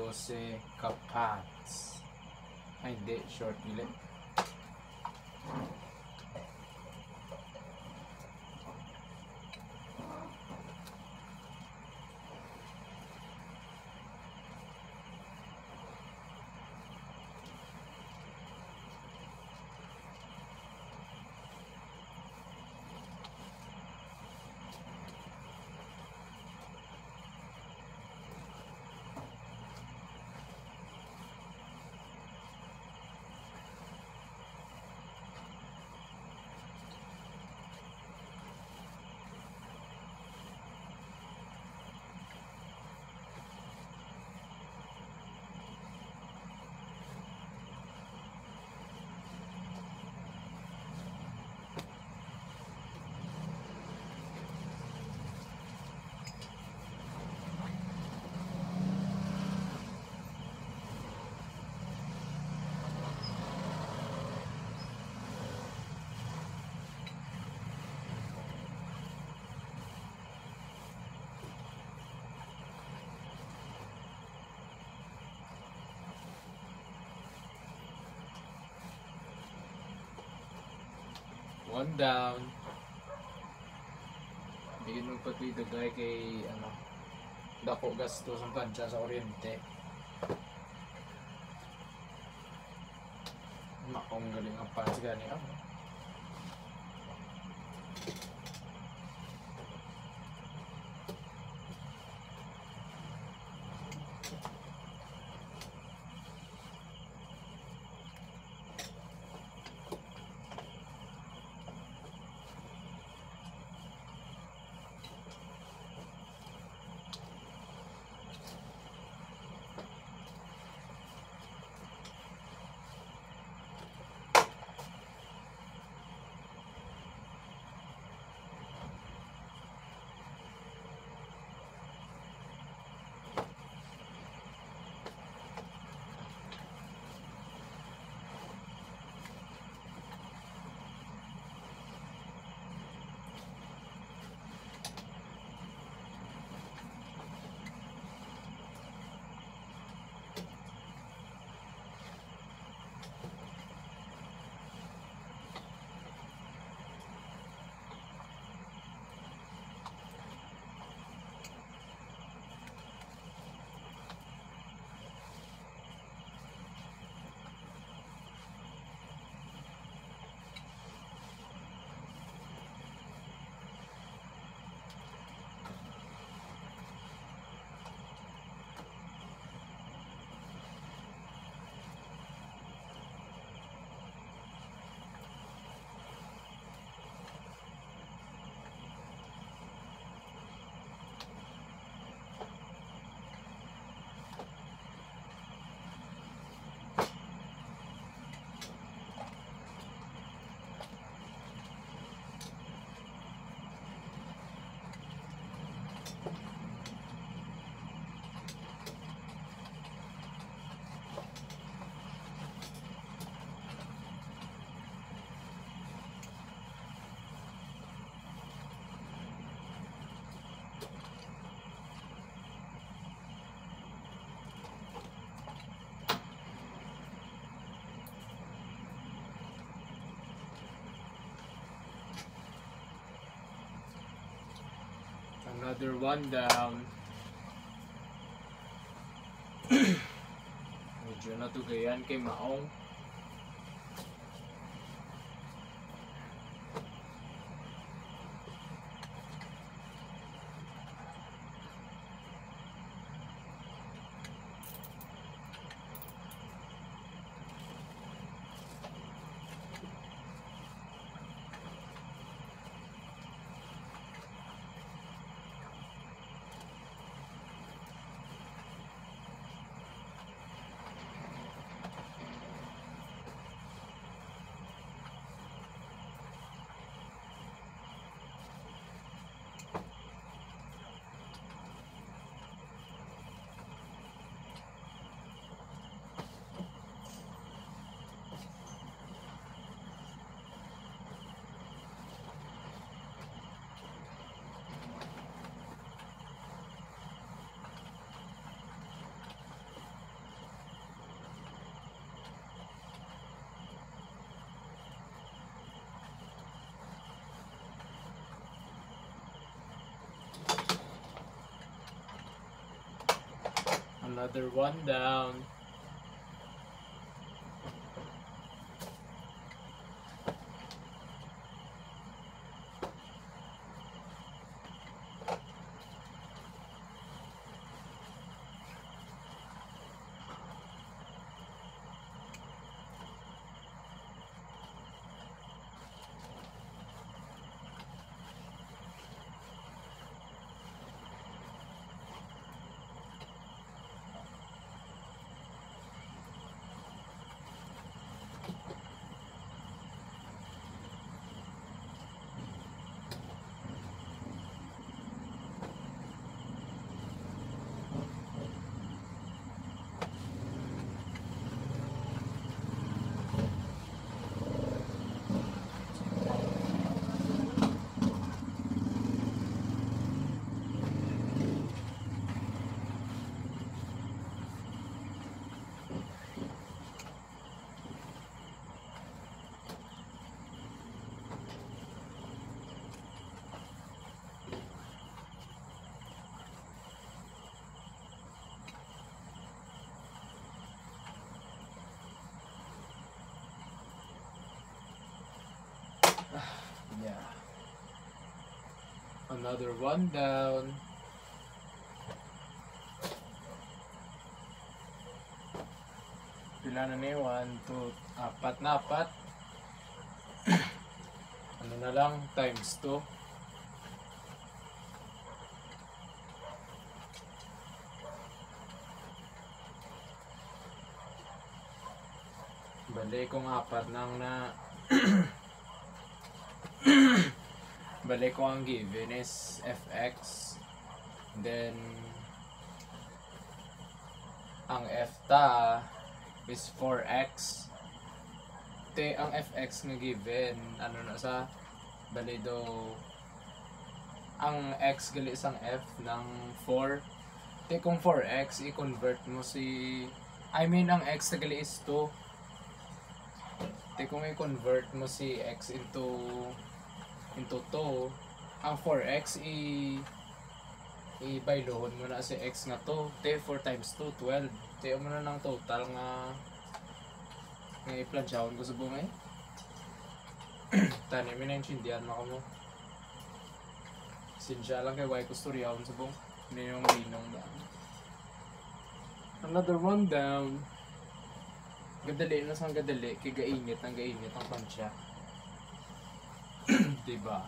Jose Capats. Ay hindi, short ulit. One down. Bigyan mo pagpito gaya kay dako gasto sa plancha sa Oriente. Makong galing ang pass gani ako. Another one down. Medyo natugayan kay Maong. Another one down. Yeah. Another one down. Pila na ni? 1, 2, apat na apat. Ano na lang? Times 2. Bali kung apat nang na bali ko ang given is fx, then ang f ta is 4x. Te ang fx nga given ano na sa bali do ang x gali isang f ng 4. Te kung 4x i-convert mo ang x na gali is 2. Te kung i-convert mo si x into 2, ang 4x i-baylohon mo na si x nga to. Te 4 times 2, 12. Te mo na ng total nga i-planchahon ko sa bungay. Tani mo na yung chindihan mo mo. Sinsya lang kay Y ko storyahon sa bung. Hindi yung linong daan. Another one down. Gadali na sang gadali, kay gainit ang pansya. Diba?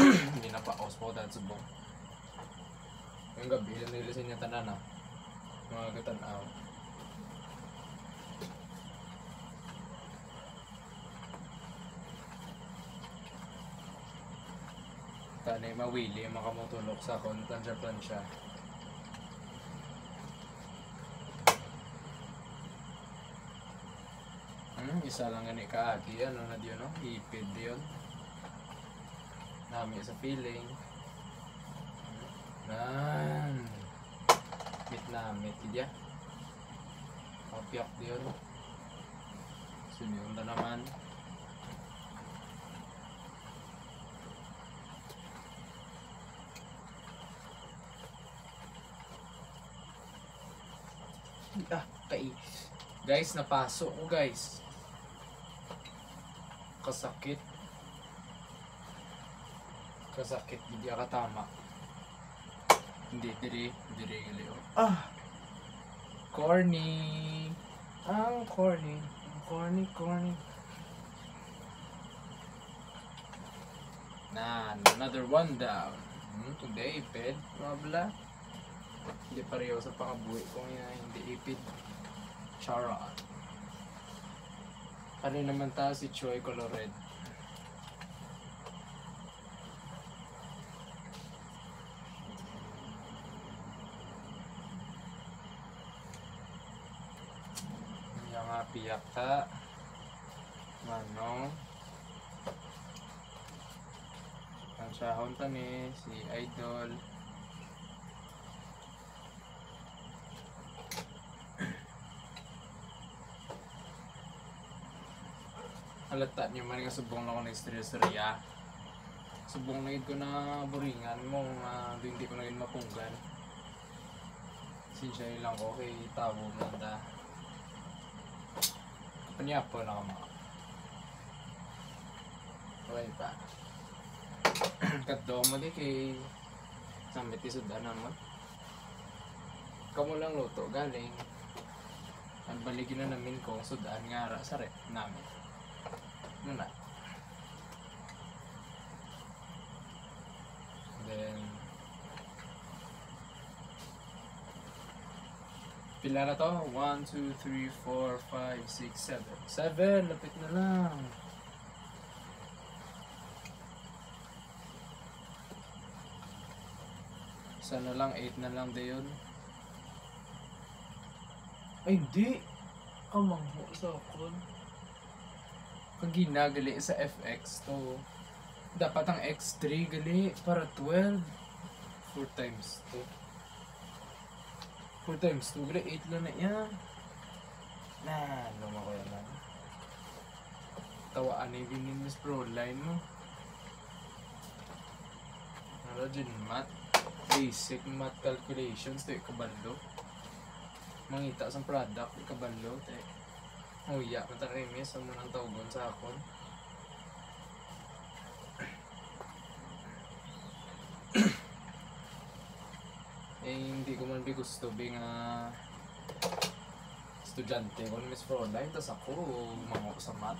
Hindi na pa aus po dahil sa bong. Yung gabi, yung nilisin niya tanan na. Mga gatanaw. Tanay mawili, makamutulok sa kon plansya. Isa lang gani kaagi, ano na diyon, no? Ipid diyon. Nami sa feeling. Nan. Mit diya. Papiak diyon. Siniyon na naman. Guys, napasok ko guys. Kasakit, hindi ka tama. Hindi, diri gali. Corny. Corny. Another one down. Today, ipid, blah. Hindi pareho sa pakabuhi ko nga, hindi ipid. Charot. Ano naman ta si Choi Colored. Yang nga piyak ta. Manong. Ang sahon ta ni si Idol. Halata niyo man nga subong lang ako nag-istorya. Subong na ko na buringan mo, hindi ko na mapunggan. Sinsya lang ko kay tabo mo da. Panyapo na ka mga. Okay pa. Kato mo di kay samit isudan naman. Kamu lang luto galing. Ang baligin na namin ko sudan nga ra sa rep namin. Muna. Then pila na to? 1, 2, 3, 4, 5, 6, 7. 7! Lapit na lang. Sana lang 8 na lang din yun. Ay hindi! Kamangho sa akon. Kung ginagali sa FX to, dapat ang X3 gali para 12. 4 times 2. 4 times 2, gali 8 lang na yan. Luma ko yan. Tawaan na yung Miss Proline mo. Ano dyan, math? Basic math calculations, tayo kabalo. Mangita sa product, kabalo, tayo. Huya, matarimis, ang munang tawgon sa akon. Hindi ko man gusto being estudyante ko Miss Froline, tas ako mango sa math.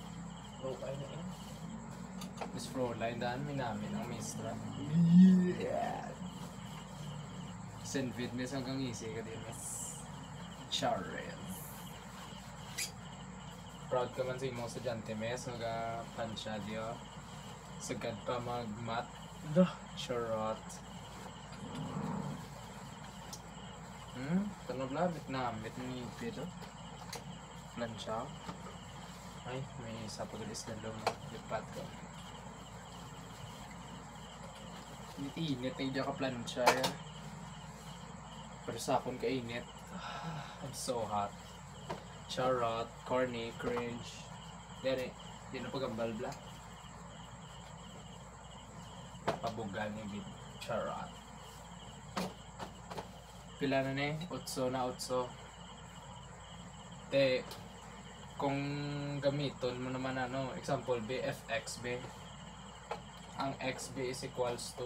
Okay na yun. Miss Froline, daan namin ang mistra. Yeah. Send vid miss hanggang easy ka din, Miss Charles. Proud ka man sa imong estudyante, Miss. Nag-pansya diyo. Sagad pa mag-math. Charot. Tanong labit na amit ni Pedro. Plansya. Ay, may sapagalis na luma. Lipat ko. Init na hindi ka plansya yan. Pero sa akong kainit. I'm so hot. Charot, corny, cringe. Dere, di na pagambal bla. Pabugal ni Bid. Charot. Pila na ni? 8 na 8. Te, kung gamiton mo naman example B, fx B. Ang xb is equals to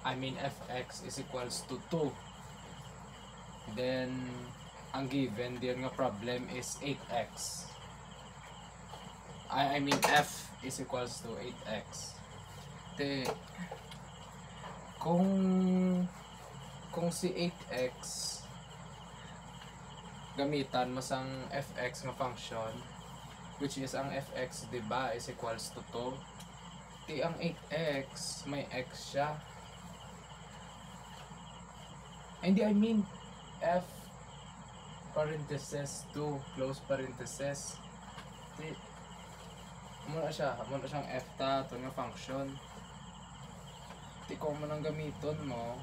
fx is equals to 2. Then, ang given diyan nga problem is 8x. F is equals to 8x. Te, kung si 8x gamitan mo sang fx nga function, which is ang fx diba is equals to 2, ti ang 8x may x siya. Hindi, f parenthesis 2 close parenthesis, ti muna siyang f ta to nga function. Ti kung mo nang gamiton mo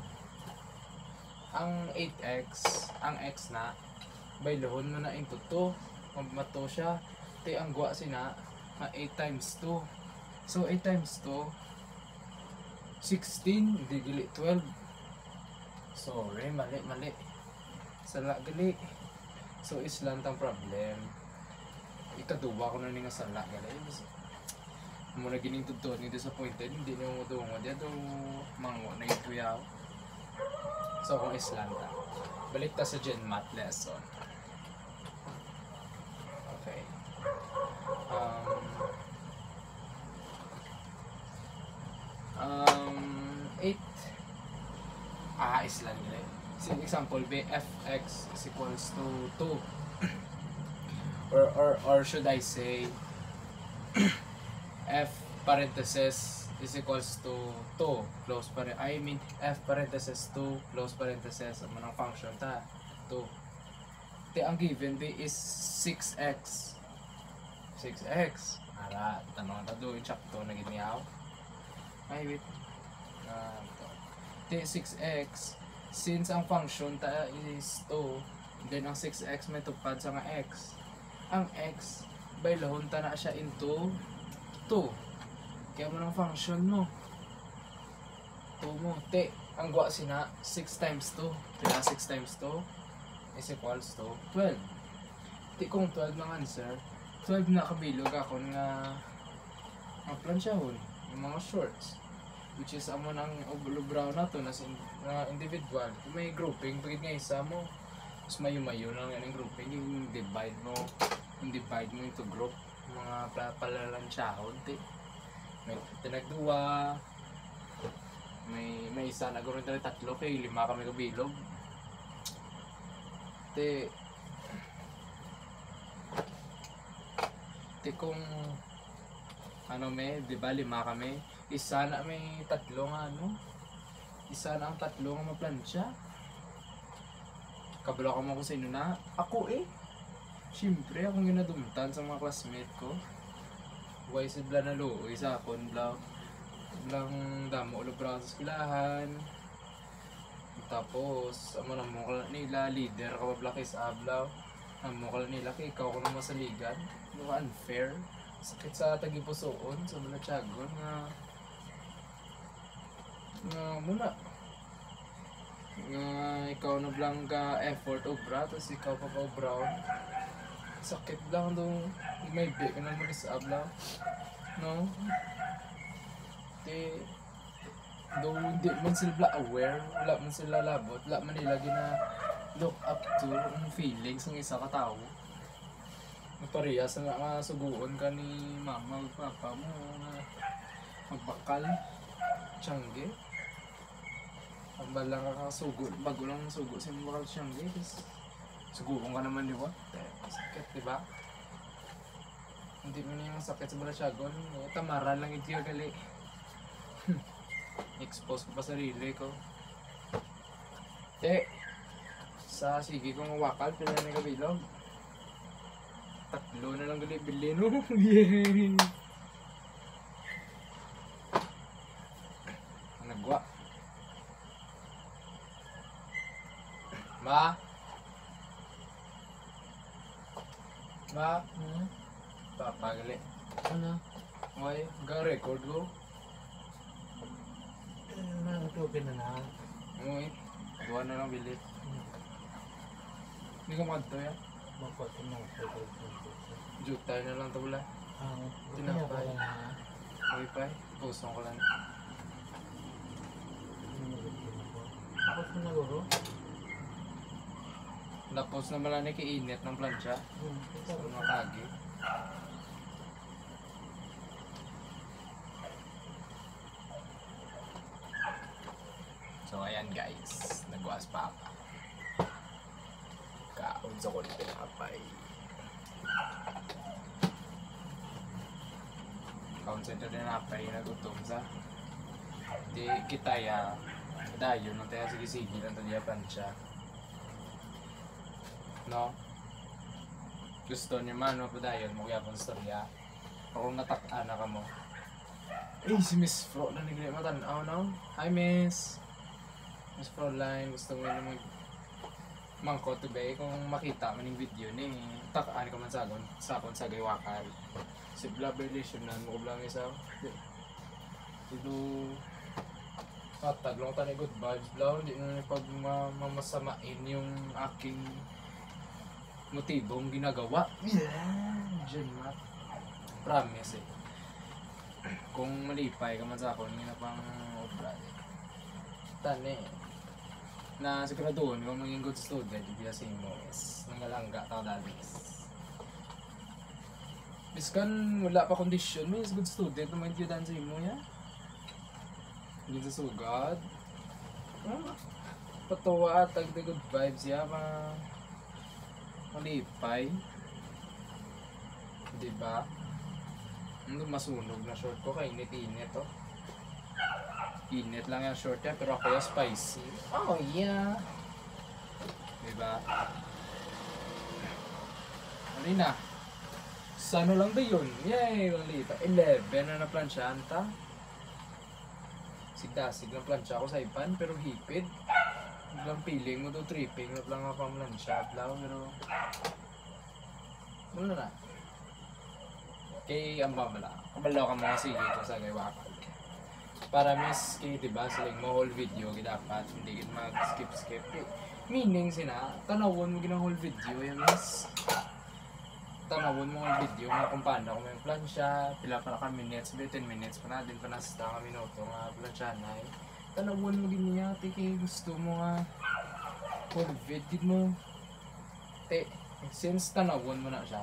ang 8x, ang x na, baylohon mo na into 2. Kung mato siya, ti ang gwa sina, 8 times 2. So 8 times 2, 16, hindi gali 12. Sorry, mali. Sala gali. So islant ang problem. Ikaduwa ko na nga sala gali. Muna gining tudtod ni disappointed, hindi na mo tungo dito mango na ituyaw. So kung Islanda, balik ta sa Gen Math lesson. Okay. 8 Islanda gani. So example B, fx is equals to 2. or should I say f parenthesis is equals to 2 close f parenthesis 2 close parenthesis ang manang function ta 2. Ti ang given b is 6x. Ara tanong ta do insakto na giniaw. Ay wait. Ti 6x, since ang function ta is 2, then ang 6x may tupad sa nga x. Ang x baylahon ta na siya into 2. Kaya mo ng function mo. 2 mo. Te, ang gwa sina 6 times 2. Kaya 6 times 2 is equals to 12. Ti kung 12 ng answer, 12 na kabilog ako nga plansyahon, yung mga shorts. Which is amo ng brown na to na individual. Kung may grouping, pagit nga isa mo, mas mayo-mayo lang yan ang grouping. Yung divide mo into group, mga palalansyahon. May tinagduwa, may isa na gawin tayo 3 kay 5 kami kabilog. Kung ano di ba 5 kami, isa na may 3 nga isa na ang 3 nga maplansya. Kabalo ka mo kung sino na ako siyempre akong ginadumtan sa mga classmate ko. Why si bla na lo, isa akon blang damo ulo sa eskwelahan. Tapos amo na mo nila leader ka bla kay sa ablaw. Amo ka nila kay ikaw ko naman sa ligan. No unfair. Sakit sa tagipusoon sa mga tiyagon nga muna nga ikaw na blang ka effort obra tapos ikaw pa brown. Sakit lang dong may big ka na mag-isab lang, no? Though hindi man sila aware, wala man sila labot, wala man nila look up to ang feelings ng isa ka tao. Parehas nga suguon ka ni mama o papa mo na magbakal, tiyangge. Ang balang kakasugo, bago lang sugo sa mga bakal tiyangge, suguon ka naman diba? Sakit diba? Hindi mo na yung sakit sa balasyagon, tamara lang ito yung gali. Expose ko pa sarili ko. Sa sige kong wakal, pila na kabilog. 3 na lang gali bilhin no. Yay! Nagwa. Ma? Papa gali. Ano? Okay, record ko. Nagtubin na na. Okay, 2 na lang bilit. Hindi ko makadto yan. Bakit ito mga Jutay na lang ito wala. Tinapay. Wi-Fi, pusong ko lang. Tapos mo naguro? Tapos naman lang ikiinit ng plancha. Sa mga kagi. So ayan guys, nagwas pa ako. Kaunsa ko na pinapay. Kaunsa ito pinapay na gutom sa. Di kita ya. Dayo nang tayo sige-sige lang ito diya plancha. No? Gusto niyo man, no? Padayon mo kaya pang storya. Ako natak-ana ka mo. Si Miss Fro na nagli matanaw, no? Hi, Miss! Miss Froline, gusto mo na mangkot ba kung makita man yung video ni takaan ka man sakon sa gaywakal. Si bla relation na mo blang isa. Dito taglong tani good vibes bla, hindi na pag mamasamain yung aking motibong ginagawa. Diyan na. Promise kung malipay ka man sa akon, nga pang obra. Tani. Na siguraduhin kung maging good student, ibiyasin mo is nangalangga tao dalis. Biskan wala pa kondisyon mo is good student naman yung dan sa imo ya. Hindi sa sugad. Patuwa at tag the good vibes ya, malipay. Diba? Ano masunog na short ko kay init-init oh. Init lang yung short yan pero ako yung spicy. Oh yeah. Diba? Ano na? Sano lang ba yun? Yay! Malita. 11 na naplansyahan ta. Sigdasig lang plansya ako sa ipan pero hipid. Biglang feeling mo to tripping na lang ako ang plansya. Pero ano na? Kay ang babala. Kabalaw ka mga sige ito sa gaywakal. para miski diba siling mo whole video dapat hindi gid mag skip meaning sina tanawon mo ginang whole video yan miss tanawon mo ang video nga kung paano kung may plansya pila pa ka minutes 10 minutes pa na din pa nasta ka minuto nga plansya na tanawon mo gid niya tiki gusto mo nga whole video mo since tanawon mo na siya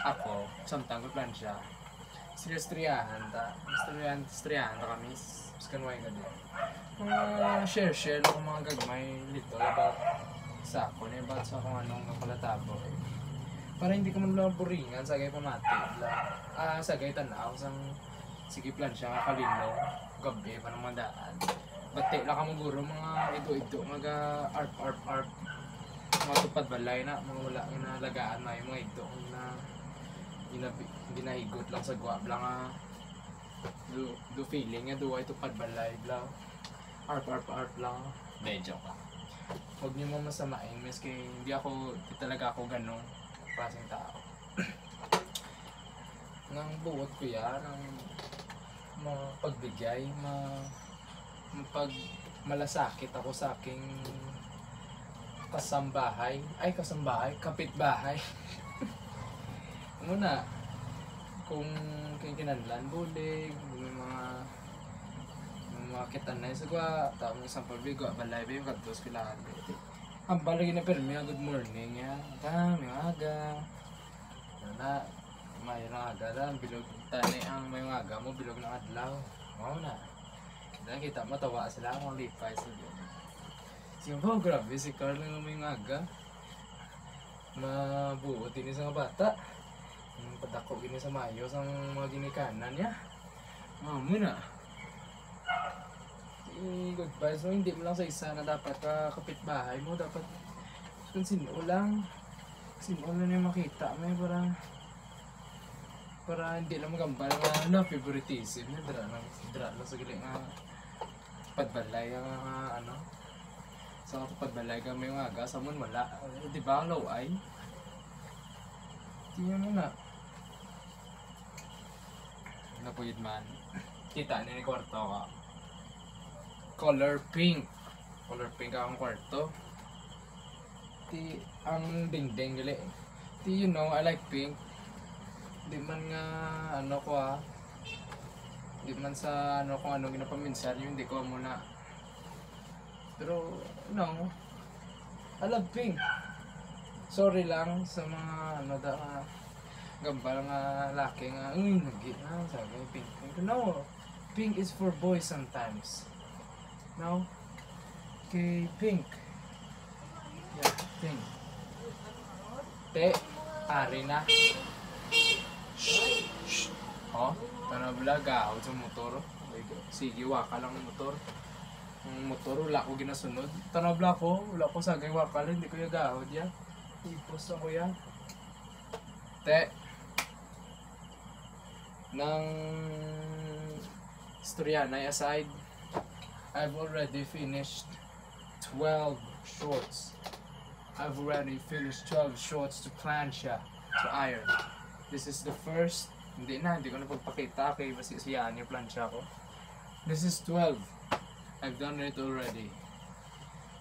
ako samtang ko plansya Istriyahan ta kami skan way gadi share lang mga gagmay little about sa ako na about sa kung anong kapalatabo para hindi ka man lang boringan sa gay pamati sa gay tanaw sang sige plan siya nga kalino gabi pa ng madaan bate lang ka maguro mga ido mga art mga tupad balay na mga wala nga lagaan na yung mga ido na ginahigot lang sa guwap lang do feeling nga do ay tupad balay bla art lang medyo ka huwag niyo mo masamain miski hindi talaga ako ganong klaseng tao nang buot ko yan ang pagbigay malasakit ako sa aking kapitbahay muna kung kinanlan bulig may mga kitan na sa gwa tao isang pabigo balay ba yung kadtos pilahan ang balagi na permi good morning ya dami aga na may aga lang bilog tani ang may aga mo bilog ng adlaw wow na kita matawa sila ang lipay sa diyan siya grabe si Carl nga may aga mabuot din sa bata padako gini sa mayo sang mga ginikanan niya muna goodbye so hindi mo lang sa isa na dapat kapitbahay mo dapat kung sino lang yung makita may para hindi lang magambal nga favoritism na dra lang sa gili nga padbalay nga sa padbalay ka may aga sa mon wala di ba ang laway tingnan mo na napuyid man kita ni kwarto ka color pink ang kwarto ang dingding gali you know I like pink di man nga di man sa kung anong ginapaminsan yun hindi ko muna pero no I love pink sorry lang sa mga gambal nga laki nga nagit na sabi pink no pink is for boys sometimes no okay pink yeah pink ari na tanablaga ako sa motor sige waka lang ng motor wala ko ginasunod tanabla ko wala ko sagay wakal hindi ko yung gahod ya ipos ako yan ng Istoryanay aside I've already finished 12 shorts to plancha to iron this is the first hindi ko na pagpakita kay basisiyan yung plancha ko this is 12 I've done it already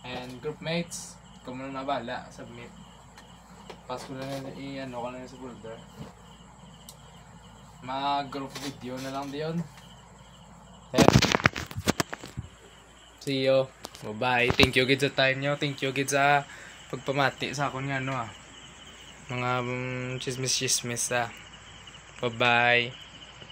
and group mates kung na nabala submit pas ko lang ko lang sa folder mag-group video na lang diyon. See you. Bye-bye. Thank you gid sa time nyo. Thank you gid sa pagpamati sa akon nga mga chismis Bye-bye.